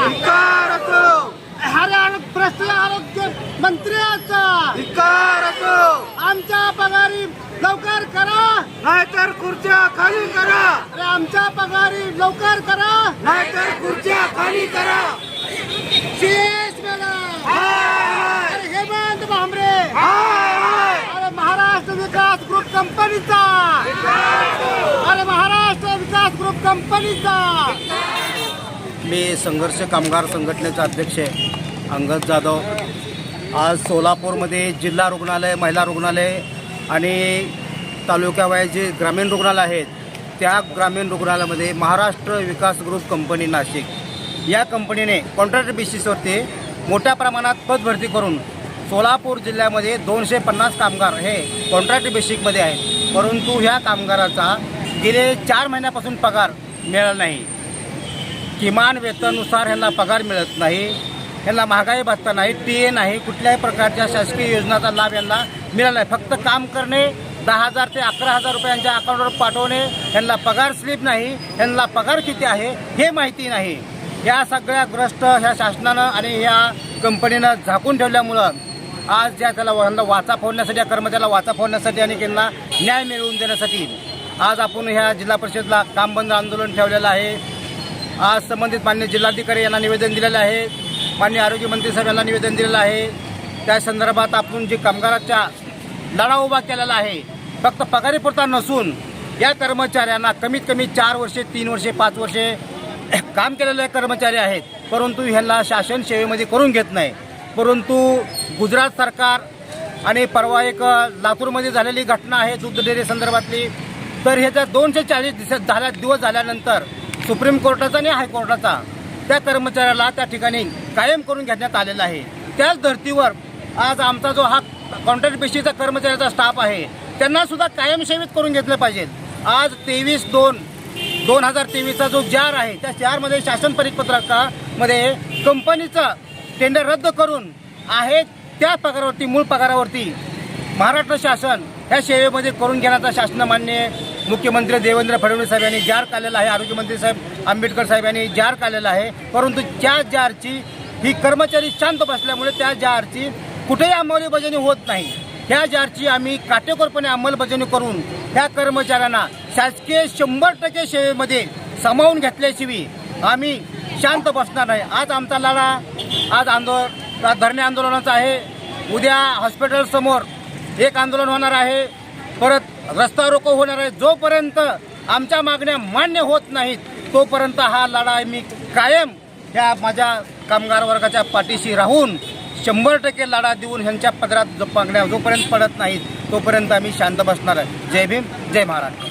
धिक्कार असो, भ्रष्ट आरोग्य मंत्र्याचा धिक्कार असो, आमच्या पगारी लवकर करा, नाहीतर खुर्च्या खाली करा, अरे आमच्या पगारी लवकर करा, नाहीतर खुर्च्या खाली करा. शेष मॅडम, हाय, अरे हेमंत भांबरे, हाय, हाय. अरे महाराष्ट्र विकास ग्रुप कंपनीचा, अरे महाराष्ट्र विकास ग्रुप कंपनीचा. मी संघर्ष कामगार संघटनेचा अध्यक्ष आहे अंगद जाधव. आज सोलापूरमध्ये जिल्हा रुग्णालय, महिला रुग्णालय आणि तालुक्यावाईज जे ग्रामीण रुग्णालय आहेत त्या ग्रामीण रुग्णालयामध्ये महाराष्ट्र विकास ग्रुप कंपनी नाशिक या कंपनीने कॉन्ट्रॅक्ट बेसिसवरती मोठ्या प्रमाणात पदभरती करून सोलापूर जिल्ह्यामध्ये 250 कामगार हे कॉन्ट्रॅक्ट बेसिकमध्ये आहेत. परंतु ह्या कामगाराचा गेले 4 महिन्यापासून पगार मिळाला नाही. किमान वेतनानुसार ह्यांना पगार मिळत नाही, ह्यांना महागाई भत्ता नाही, टीए नाही, कुठल्याही प्रकारच्या शासकीय योजनाचा लाभ यांना मिळाला नाही. फक्त काम करणे, 10,000 ते 11,000 रुपयांच्या अकाउंटवर पाठवणे, ह्यांना पगार स्लिप नाही, ह्यांना पगार किती आहे हे माहिती नाही. या सगळ्या ग्रस्त ह्या शासनानं आणि ह्या कंपनीनं झाकून ठेवल्यामुळं आज ह्यांना वाचा फोडण्यासाठी, या कर्मचाऱ्याला वाचा फोडण्यासाठी आणि त्यांना न्याय मिळवून देण्यासाठी आज आपण ह्या जिल्हा परिषदला काम बंद आंदोलन ठेवलेलं आहे. आज संबंधित माननीय जिल्हाधिकारी यांना निवेदन दिलेलं आहे, माननीय आरोग्यमंत्री साहेब यांना निवेदन दिलेलं आहे. त्या संदर्भात आपण जे कामगाराच्या लढा उभा केलेला आहे, फक्त पगारीपुरता नसून या कर्मचाऱ्यांना कमीत कमी 4 वर्षे, 3 वर्षे, 5 वर्षे काम केलेले कर्मचारी आहेत, परंतु ह्यांना शासन सेवेमध्ये करून घेत नाही. परंतु गुजरात सरकार आणि परवा एक लातूरमध्ये झालेली घटना आहे दूध डेअरी संदर्भातली, तर ह्याच्या 240 दिवस झाल्यानंतर सुप्रीम कोर्टाचा आणि हायकोर्टाचा त्या कर्मचाऱ्याला त्या ठिकाणी कायम करून घेण्यात आलेला आहे. त्याच धर्तीवर आज आमचा जो हा कॉन्ट्रॅक्ट बेसिसचा कर्मचाऱ्याचा स्टाफ आहे त्यांना सुद्धा कायम सेवेत करून घेतलं पाहिजे. आज 23/2/2023चा जो जार आहे त्या जारमध्ये शासन परिपत्रकामध्ये कंपनीचं टेंडर रद्द करून आहे त्या पगारावरती, मूळ पगारावरती महाराष्ट्र शासन ह्या सेवेमध्ये करून घेण्याचा शासन मान्य मुख्यमंत्री देवेंद्र फडणवीस साहेब यांनी जार काढलेला आहे, आरोग्यमंत्री साहेब आंबेडकर साहेब यांनी जार काढलेला आहे. परंतु त्या जारची ही कर्मचारी शांत बसल्यामुळे त्या जारची कुठेही अंमलबजावणी होत नाही. ह्या जारची आम्ही काटेकोरपणे अंमलबजावणी करून ह्या कर्मचाऱ्यांना शासकीय 100% सेवेमध्ये सामावून घेतल्याशिवाय आम्ही शांत बसणार नाही. आज आमचा लढा आज धरणे आंदोलनाचा आहे. उद्या हॉस्पिटलसमोर एक आंदोलन होणार आहे, परत रस्ता रोको होणार आहे. जोपर्यंत आमच्या मागण्या मान्य होत नाहीत तोपर्यंत हा लढा मी कायम ह्या माझ्या कामगार वर्गाच्या पाठीशी राहून 100% लढा देऊन ह्यांच्या पदरात मागण्या जोपर्यंत पडत नाहीत तोपर्यंत आम्ही शांत बसणार आहे. जय भीम, जय महाराष्ट्र.